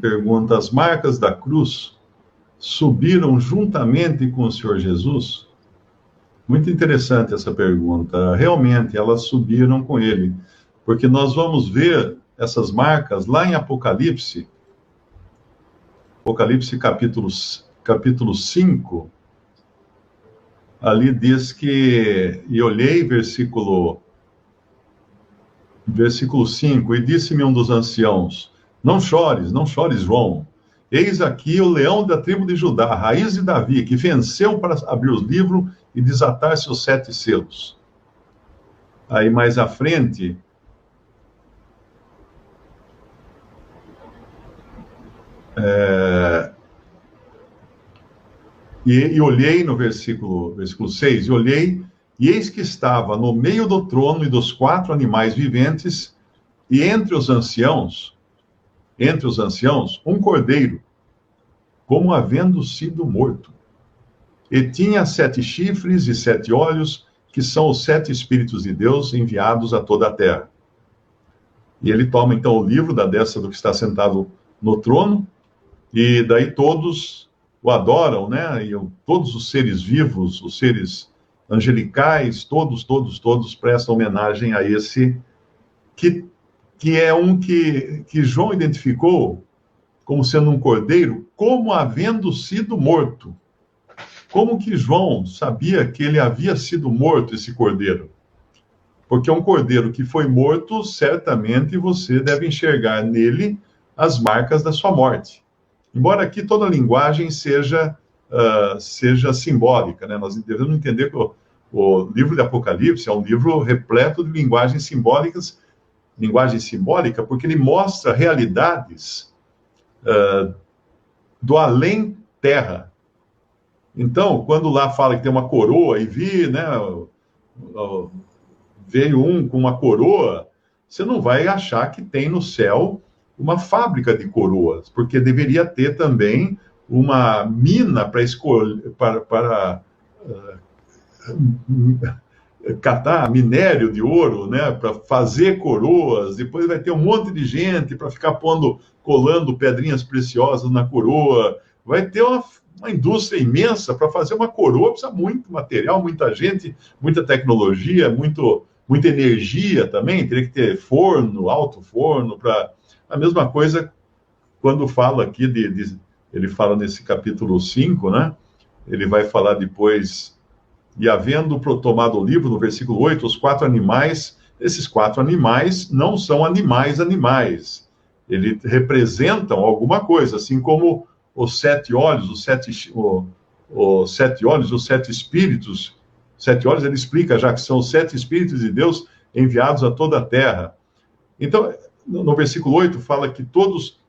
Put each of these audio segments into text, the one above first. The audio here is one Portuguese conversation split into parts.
Pergunta: as marcas da cruz subiram juntamente com o Senhor Jesus? Muito interessante essa pergunta. Realmente, elas subiram com ele, porque nós vamos ver essas marcas lá em Apocalipse, Apocalipse capítulo 5, ali diz que, e olhei, versículo 5, e disse-me um dos anciãos: não chores, não chores, João. Eis aqui o leão da tribo de Judá, a raiz de Davi, que venceu para abrir os livros e desatar seus 7 selos. Aí mais à frente, e olhei no versículo 6, e olhei, e eis que estava no meio do trono e dos 4 animais viventes, e entre os anciãos, um cordeiro, como havendo sido morto. E tinha 7 chifres e 7 olhos, que são os 7 Espíritos de Deus enviados a toda a terra. E ele toma, então, o livro da destra do que está sentado no trono, e daí todos o adoram, né? E todos os seres vivos, os seres angelicais, todos prestam homenagem a esse, que é um que João identificou como sendo um cordeiro, como havendo sido morto. Como que João sabia que ele havia sido morto, esse cordeiro? Porque um cordeiro que foi morto, certamente você deve enxergar nele as marcas da sua morte. Embora aqui toda a linguagem seja simbólica, né? Nós devemos entender que o livro de Apocalipse é um livro repleto de linguagem simbólica, porque ele mostra realidades do além-terra. Então, quando lá fala que tem uma coroa, e né, veio um com uma coroa, você não vai achar que tem no céu uma fábrica de coroas, porque deveria ter também uma mina para escolher, para catar minério de ouro, né, para fazer coroas. Depois vai ter um monte de gente para ficar colando pedrinhas preciosas na coroa. Vai ter uma indústria imensa para fazer uma coroa. Precisa muito material, muita gente, muita tecnologia, muita energia também. Teria que ter forno, alto forno, para... A mesma coisa quando fala aqui ele fala nesse capítulo 5, né? Ele vai falar depois: e havendo tomado o livro, no versículo 8, os 4 animais, esses 4 animais não são animais. Eles representam alguma coisa, assim como os 7 olhos, os 7 olhos, os 7 espíritos. 7 olhos, ele explica já que são os 7 espíritos de Deus enviados a toda a terra. Então, no versículo 8, fala que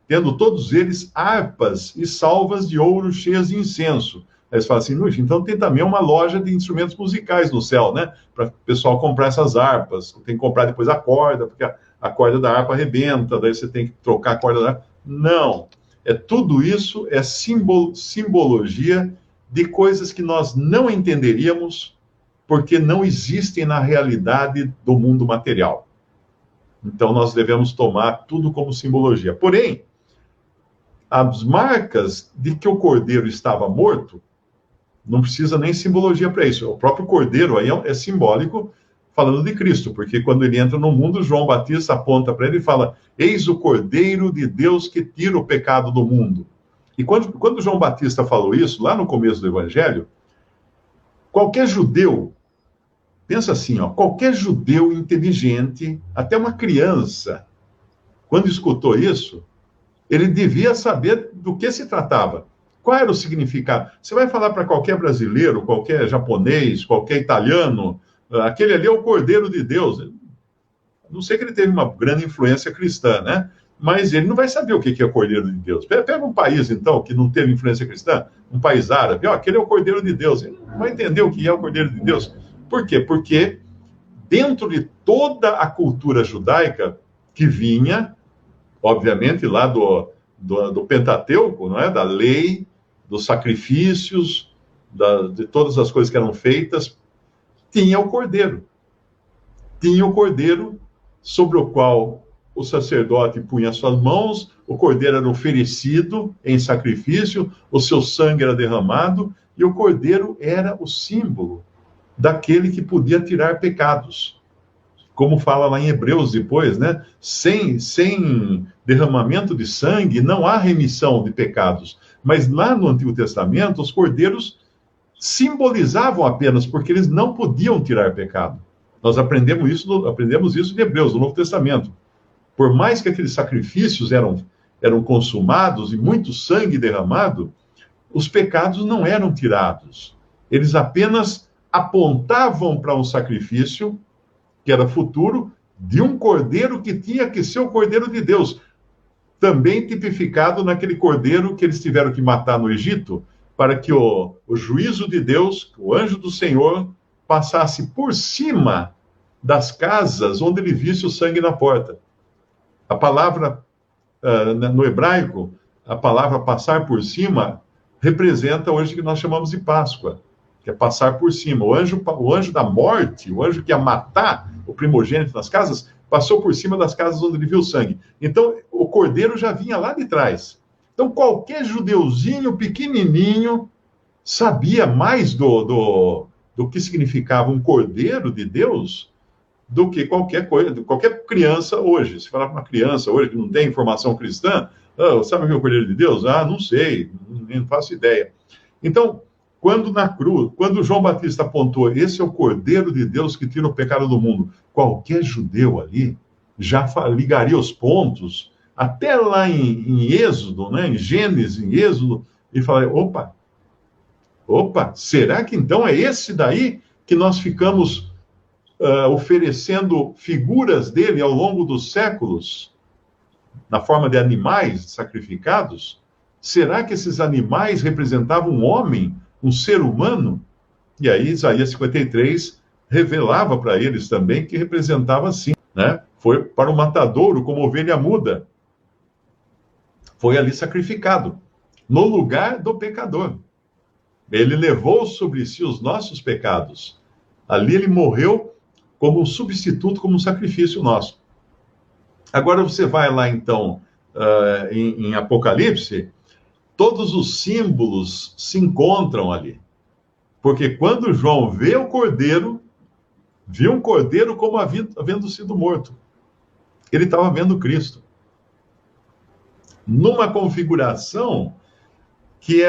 tendo todos eles harpas e salvas de ouro cheias de incenso. Aí eles falam assim: então tem também uma loja de instrumentos musicais no céu, né? Para o pessoal comprar essas harpas. Tem que comprar depois a corda, porque a corda da harpa arrebenta, daí você tem que trocar a corda da harpa. Não. Tudo isso é simbologia de coisas que nós não entenderíamos, porque não existem na realidade do mundo material. Então, nós devemos tomar tudo como simbologia. Porém, as marcas de que o cordeiro estava morto, não precisa nem simbologia para isso. O próprio cordeiro aí é simbólico, falando de Cristo, porque quando ele entra no mundo, João Batista aponta para ele e fala: eis o cordeiro de Deus que tira o pecado do mundo. E quando João Batista falou isso, lá no começo do Evangelho, qualquer judeu, pensa assim, qualquer judeu inteligente, até uma criança, quando escutou isso, ele devia saber do que se tratava. Qual era o significado? Você vai falar para qualquer brasileiro, qualquer japonês, qualquer italiano, aquele ali é o Cordeiro de Deus. Não sei que ele teve uma grande influência cristã, né? Mas ele não vai saber o que é o Cordeiro de Deus. Pega um país, então, que não teve influência cristã, um país árabe, aquele é o Cordeiro de Deus. Ele não vai entender o que é o Cordeiro de Deus. Por quê? Porque dentro de toda a cultura judaica, que vinha, obviamente, lá do Pentateuco, não é? Da lei, dos sacrifícios, de todas as coisas que eram feitas, tinha o Cordeiro. Tinha o Cordeiro sobre o qual o sacerdote punha as suas mãos, o cordeiro era oferecido em sacrifício, o seu sangue era derramado, e o cordeiro era o símbolo daquele que podia tirar pecados. Como fala lá em Hebreus depois, né? Sem derramamento de sangue não há remissão de pecados. Mas lá no Antigo Testamento, os cordeiros simbolizavam apenas, porque eles não podiam tirar pecado. Nós aprendemos isso de Hebreus, no Novo Testamento. Por mais que aqueles sacrifícios eram consumados e muito sangue derramado, os pecados não eram tirados. Eles apenas apontavam para um sacrifício que era futuro, de um cordeiro que tinha que ser o cordeiro de Deus, também tipificado naquele cordeiro que eles tiveram que matar no Egito, para que o juízo de Deus, o anjo do Senhor, passasse por cima das casas onde ele visse o sangue na porta. A palavra, no hebraico, a palavra passar por cima, representa hoje o que nós chamamos de Páscoa, que é passar por cima. O anjo da morte, o anjo que ia matar o primogênito nas casas, passou por cima das casas onde ele viu o sangue. Então, o cordeiro já vinha lá de trás. Então, qualquer judeuzinho pequenininho sabia mais do que significava um cordeiro de Deus do que qualquer coisa, qualquer criança hoje. Se falar para uma criança hoje que não tem informação cristã, sabe o que é o cordeiro de Deus? Não sei, nem faço ideia. Então, quando na cruz, quando João Batista apontou, esse é o Cordeiro de Deus que tira o pecado do mundo, qualquer judeu ali já ligaria os pontos, até lá em Êxodo, né, em Gênesis, em Êxodo, e falaria, opa, será que então é esse daí que nós ficamos oferecendo figuras dele ao longo dos séculos, na forma de animais sacrificados? Será que esses animais representavam um homem, um ser humano? E aí Isaías 53 revelava para eles também que representava assim, né? Foi para o matadouro como ovelha muda. Foi ali sacrificado, no lugar do pecador. Ele levou sobre si os nossos pecados. Ali ele morreu como um substituto, como um sacrifício nosso. Agora você vai lá então em Apocalipse, todos os símbolos se encontram ali. Porque quando João vê o cordeiro, viu um cordeiro como havendo sido morto. Ele estava vendo Cristo. Numa configuração que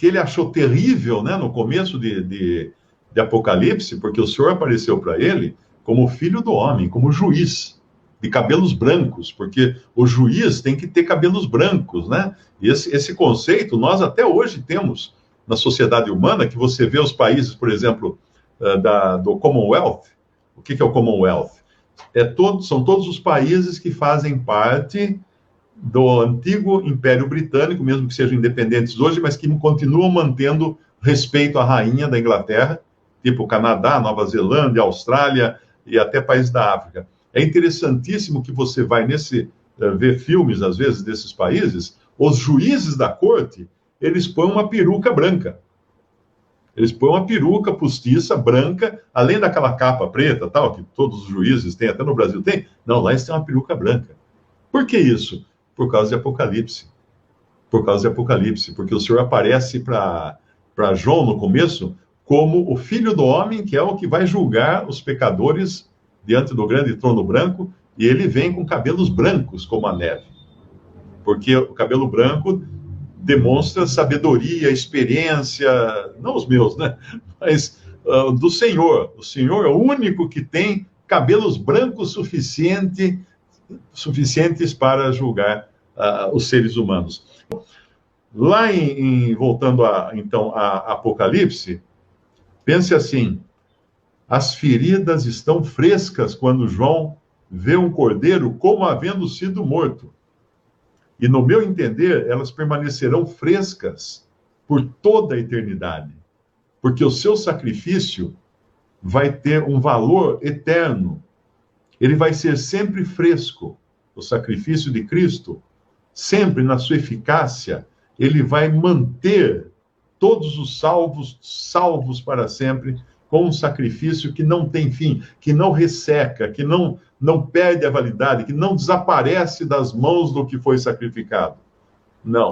ele achou terrível, né, no começo de Apocalipse, porque o Senhor apareceu para ele como filho do homem, como juiz, de cabelos brancos, porque o juiz tem que ter cabelos brancos, né? E esse conceito nós até hoje temos na sociedade humana, que você vê os países, por exemplo, do Commonwealth. O que é o Commonwealth? São todos os países que fazem parte do antigo Império Britânico, mesmo que sejam independentes hoje, mas que continuam mantendo respeito à rainha da Inglaterra, tipo Canadá, Nova Zelândia, Austrália e até países da África. É interessantíssimo que você vai ver filmes, às vezes, desses países, os juízes da corte, eles põem uma peruca branca. Eles põem uma peruca postiça, branca, além daquela capa preta, tal, que todos os juízes têm, até no Brasil tem. Não, lá eles têm uma peruca branca. Por que isso? Por causa de Apocalipse. Por causa de Apocalipse. Porque o Senhor aparece para João, no começo, como o Filho do Homem, que é o que vai julgar os pecadores diante do grande trono branco, e ele vem com cabelos brancos como a neve. Porque o cabelo branco demonstra sabedoria, experiência, não os meus, né? Mas do Senhor. O Senhor é o único que tem cabelos brancos suficientes para julgar os seres humanos. Lá voltando então a Apocalipse, pense assim: as feridas estão frescas quando João vê um cordeiro como havendo sido morto. E, no meu entender, elas permanecerão frescas por toda a eternidade. Porque o seu sacrifício vai ter um valor eterno. Ele vai ser sempre fresco. O sacrifício de Cristo, sempre na sua eficácia, ele vai manter todos os salvos para sempre, com um sacrifício que não tem fim, que não resseca, que não perde a validade, que não desaparece das mãos do que foi sacrificado. Não.